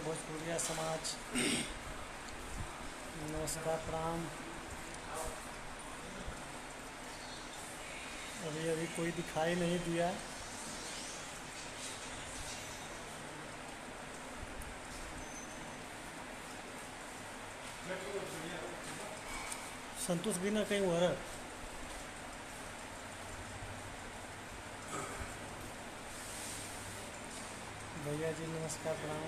भोजपुरिया समाज, नमस्कार प्रणाम। अभी अभी कोई दिखाई नहीं दिया। संतोष गिना कहीं हुआ है? भैया जी नमस्कार प्रणाम।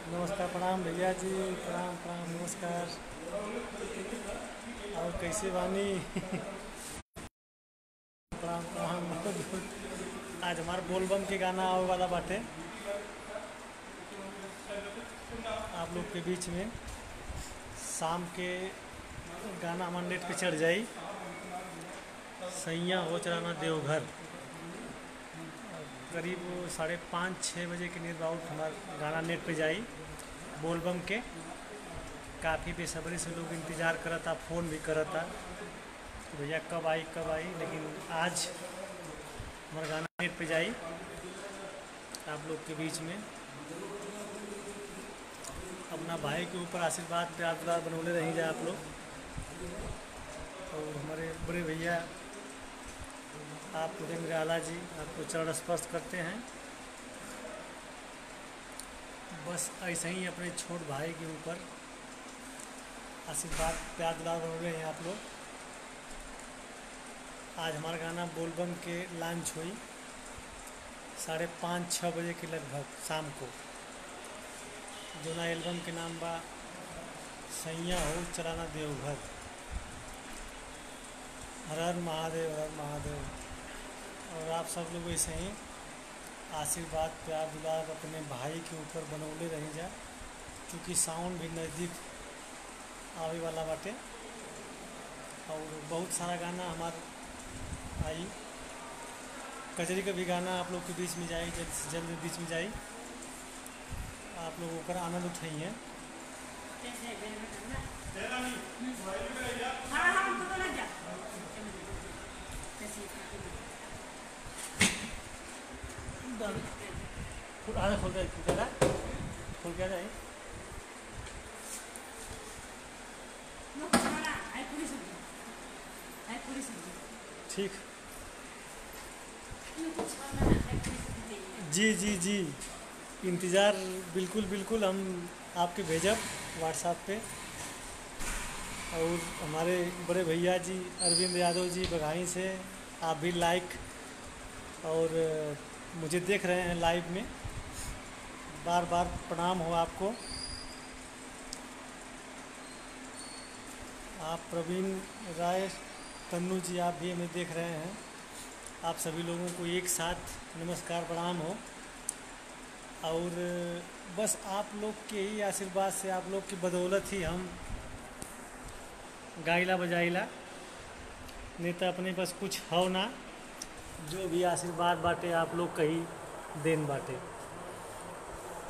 नमस्कार प्रणाम भैया जी, प्रणाम प्रणाम नमस्कार। और कैसे बानी? प्रणाम प्रणाम। आज हमारे बोलबम के गाना आवे वाला बाटे आप लोग के बीच में। शाम के गाना हमारे नेट पे चढ़ जाई, सैया हो चलाना देवघर। करीब 5:30-6 बजे के नियर अबाउट हमारा गाना नेट पे जाई बोलबम के। काफ़ी बेसब्री से लोग इंतज़ार करता, फ़ोन भी करता भैया कब आई कब आई। लेकिन आज हमारा गाना नेट पे जाई आप लोग के बीच में। अपना भाई के ऊपर आशीर्वाद प्यार दुलार बनौले रही जाए आप लोग। और हमारे बड़े भैया आप उदय आला जी आपको चरण स्पर्श करते हैं। बस ऐसे ही अपने छोट भाई के ऊपर आशीर्वाद प्यार दुलार बनौले हैं आप लोग। आज हमारा गाना बोलबम के लॉन्च हुई 5:30-6 बजे के लगभग शाम को। जो ना एल्बम के नाम बा सैया हो चलाना देवघर। हर हर महादेव हर महादेव। और आप सब लोग ऐसे ही आशीर्वाद प्यार दुलार अपने भाई के ऊपर बनौले रही जा, क्योंकि साउंड भी नज़दीक आवे वाला बाटे। और बहुत सारा गाना हमारा आई। कजरी का भी गाना आप लोग के बीच में जाए, जल्द से जल्द बीच में जाए। आप लोगों का आनंद उठाइए। आधा खोल जाए, खोल क्या जाए। ठीक जी जी जी, इंतज़ार बिल्कुल बिल्कुल हम आपके भेजब व्हाट्सएप पे। और हमारे बड़े भैया जी अरविंद यादव जी बघाई से आप भी लाइक और मुझे देख रहे हैं लाइव में, बार बार प्रणाम हो आपको। आप प्रवीण राय तन्नू जी आप भी हमें देख रहे हैं। आप सभी लोगों को एक साथ नमस्कार प्रणाम हो। और बस आप लोग के ही आशीर्वाद से, आप लोग की बदौलत ही हम गाइला बजाइला, नहीं तो अपने पास कुछ हो ना। जो भी आशीर्वाद बाटे आप लोग कहीं देन बाटे।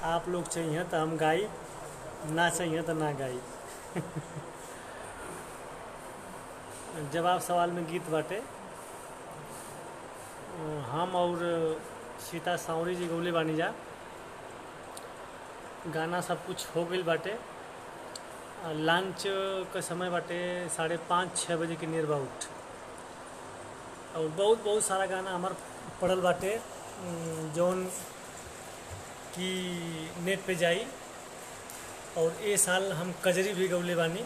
आप लोग चाहिए तो हम गाई, ना चाहिए तो ना गाई। जवाब सवाल में गीत बाटे हम और सीता सावरी जी गौले बानी जा। गाना सब कुछ हो गई बाटे। लंच का समय बाटे 5:30-6 बजे के नियर अबाउट। और बहुत बहुत सारा गाना हमार पड़ल बाटे जौन की नेट पे जाई। और ये साल हम कजरी भी गौले बानी,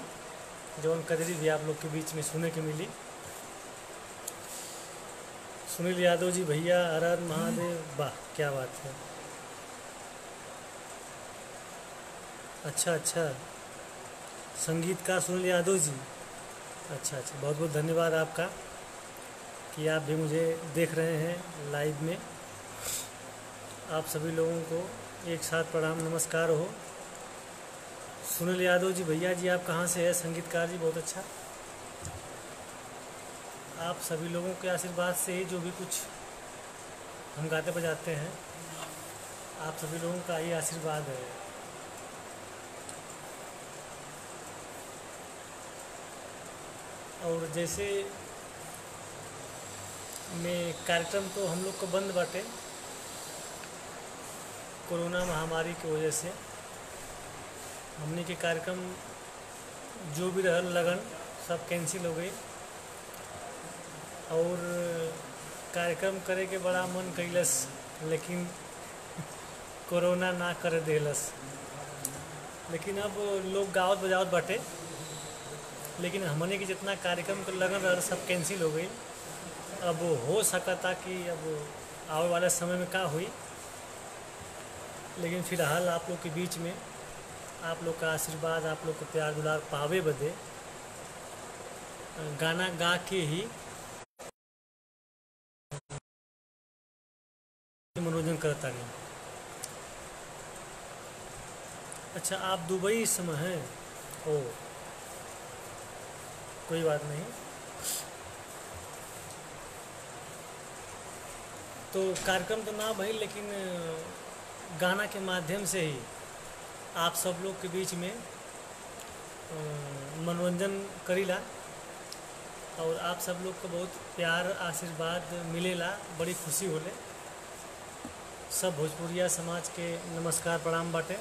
जौन कजरी भी आप लोग के बीच में सुने के मिली। सुनील यादव जी भैया हर हर महादेव, वाह क्या बात है। अच्छा अच्छा, संगीतकार सुनील यादव जी, अच्छा अच्छा, बहुत बहुत धन्यवाद आपका कि आप भी मुझे देख रहे हैं लाइव में। आप सभी लोगों को एक साथ प्रणाम नमस्कार हो। सुनील यादव जी भैया जी आप कहाँ से हैं? संगीतकार जी बहुत अच्छा। आप सभी लोगों के आशीर्वाद से ही जो भी कुछ हम गाते बजाते हैं, आप सभी लोगों का ही आशीर्वाद है। और जैसे में कार्यक्रम तो हम लोग को बंद बाटे कोरोना महामारी की वजह से। हमने के कार्यक्रम जो भी रहल लगन सब कैंसिल हो गई और कार्यक्रम करे के बड़ा मन कैलस, लेकिन कोरोना ना कर देलस। लेकिन अब लोग गावत बजावत बाटे, लेकिन हमने के जितना कार्यक्रम के लगन रहा सब कैंसिल हो गई। अब हो सकता कि अब आने वाले समय में का हुई, लेकिन फिलहाल आप लोग के बीच में आप लोग का आशीर्वाद, आप लोग को प्यार दुलार पावे बदे गाना गा के ही मनोरंजन करता है। अच्छा, आप दुबई इस समय हैं? ओ, कोई बात नहीं। तो कार्यक्रम तो ना भाई, लेकिन गाना के माध्यम से ही आप सब लोग के बीच में मनोरंजन करीला और आप सब लोग को बहुत प्यार आशीर्वाद मिलेला, बड़ी खुशी होले। सब भोजपुरिया समाज के नमस्कार प्रणाम बाटे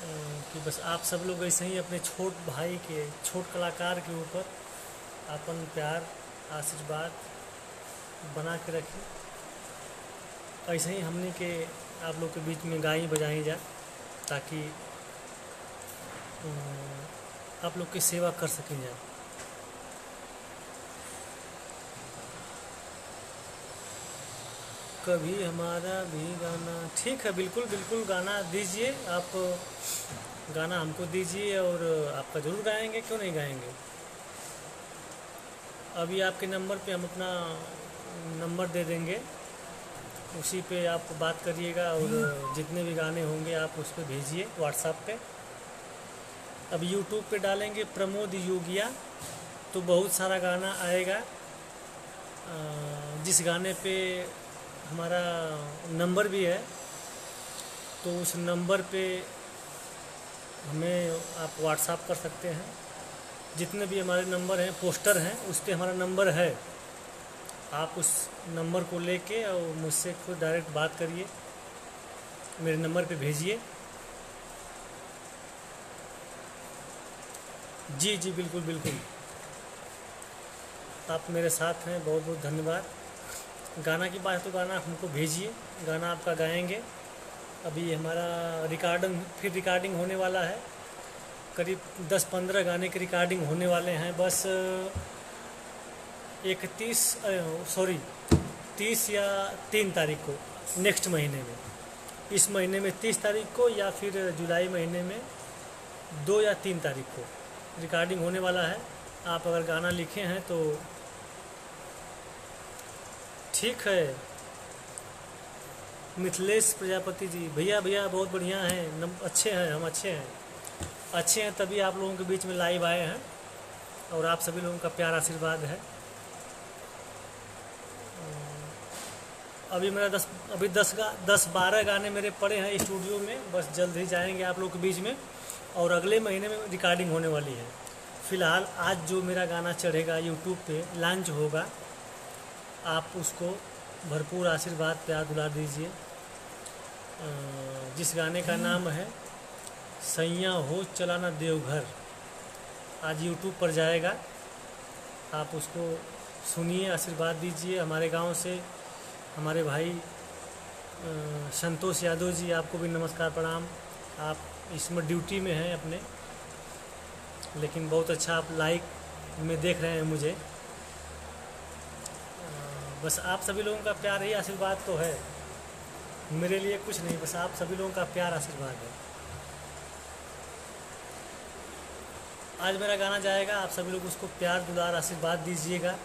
कि बस आप सब लोग ऐसे ही अपने छोट भाई के, छोट कलाकार के ऊपर अपन प्यार आशीर्वाद बना के रखी। ऐसे ही हमने के आप लोग के बीच में गाई बजाई जा, ताकि आप लोग की सेवा कर सकें जाए। कभी हमारा भी गाना, ठीक है, बिल्कुल बिल्कुल गाना दीजिए आप, गाना हमको दीजिए और आपका ज़रूर गाएंगे, क्यों नहीं गाएंगे। अभी आपके नंबर पे हम अपना नंबर दे देंगे, उसी पे आप बात करिएगा और जितने भी गाने होंगे आप उस पर भेजिए व्हाट्सएप पे। अब यूट्यूब पे डालेंगे प्रमोद योगिया तो बहुत सारा गाना आएगा। जिस गाने पे हमारा नंबर भी है तो उस नंबर पे हमें आप व्हाट्सएप कर सकते हैं। जितने भी हमारे नंबर हैं, पोस्टर हैं, उस पर हमारा नंबर है। आप उस नंबर को लेके और मुझसे खुद डायरेक्ट बात करिए, मेरे नंबर पे भेजिए। जी जी, बिल्कुल बिल्कुल, आप मेरे साथ हैं, बहुत बहुत धन्यवाद। गाना की बात है तो गाना हमको भेजिए, गाना आपका गाएंगे। अभी हमारा रिकॉर्डिंग होने वाला है, करीब 10-15 गाने की रिकॉर्डिंग होने वाले हैं। बस 30 या 3 तारीख को, नेक्स्ट महीने में, इस महीने में 30 तारीख को या फिर जुलाई महीने में 2 या 3 तारीख को रिकॉर्डिंग होने वाला है। आप अगर गाना लिखे हैं तो ठीक है। मिथिलेश प्रजापति जी, भैया बहुत बढ़िया हैं, अच्छे हैं, हम अच्छे हैं, तभी आप लोगों के बीच में लाइव आए हैं और आप सभी लोगों का प्यार आशीर्वाद है। अभी मेरा 10-12 गाने मेरे पड़े हैं स्टूडियो में, बस जल्द ही जाएंगे आप लोग के बीच में और अगले महीने में रिकॉर्डिंग होने वाली है। फ़िलहाल आज जो मेरा गाना चढ़ेगा यूट्यूब पे, लॉन्च होगा, आप उसको भरपूर आशीर्वाद प्यार दुलार दीजिए। जिस गाने का नाम है सैया हो चलाना देवघर, आज यूट्यूब पर जाएगा, आप उसको सुनिए, आशीर्वाद दीजिए। हमारे गांव से हमारे भाई संतोष यादव जी, आपको भी नमस्कार प्रणाम। आप इसमें ड्यूटी में हैं अपने, लेकिन बहुत अच्छा आप लाइक में देख रहे हैं मुझे। बस आप सभी लोगों का प्यार ही आशीर्वाद तो है, मेरे लिए कुछ नहीं, बस आप सभी लोगों का प्यार आशीर्वाद है। आज मेरा गाना जाएगा, आप सभी लोग उसको प्यार दुलार आशीर्वाद दीजिएगा।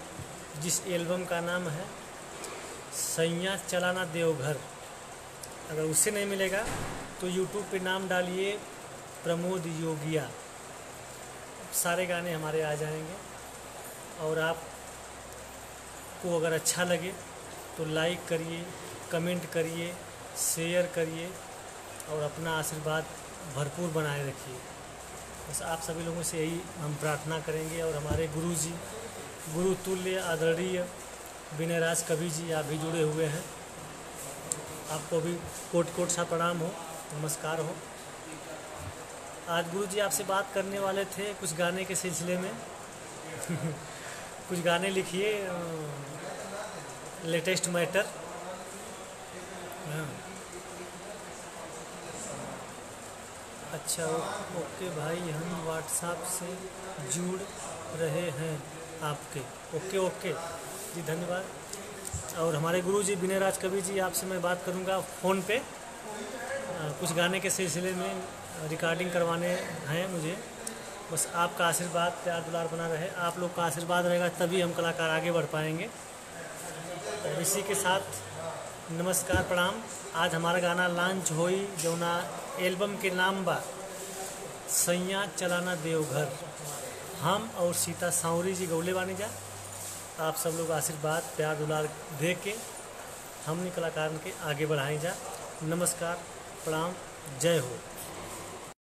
जिस एल्बम का नाम है सैया चलाना देवघर, अगर उससे नहीं मिलेगा तो यूट्यूब पे नाम डालिए प्रमोद योगिया, सारे गाने हमारे आ जाएंगे। और आपको अगर अच्छा लगे तो लाइक करिए, कमेंट करिए, शेयर करिए और अपना आशीर्वाद भरपूर बनाए रखिए। बस आप सभी लोगों से यही हम प्रार्थना करेंगे। और हमारे गुरु जी, गुरु तुल्य आदरणीय विनय राज कवि जी आप भी जुड़े हुए हैं, आपको भी कोट कोट सा प्रणाम हो, नमस्कार हो। आज गुरु जी आपसे बात करने वाले थे कुछ गाने के सिलसिले में कुछ गाने लिखिए, लेटेस्ट मैटर। हाँ, अच्छा ओके भाई, हम व्हाट्सएप से जुड़ रहे हैं आपके। ओके ओके जी, धन्यवाद। और हमारे गुरु जी विनय राज कवि जी आपसे मैं बात करूंगा फ़ोन पे, कुछ गाने के सिलसिले में रिकॉर्डिंग करवाने हैं मुझे। बस आपका आशीर्वाद प्यार दुलार बना रहे, आप लोग का आशीर्वाद रहेगा तभी हम कलाकार आगे बढ़ पाएंगे। और इसी के साथ नमस्कार प्रणाम। आज हमारा गाना लॉन्च होई जौना एल्बम के नाम बा सैया चलाना देवघर, हम और सीता सावरी जी गौले बानी जा। आप सब लोग आशीर्वाद प्यार दुलार दे के हमने कलाकार के आगे बढ़ाई जा। नमस्कार प्रणाम, जय हो।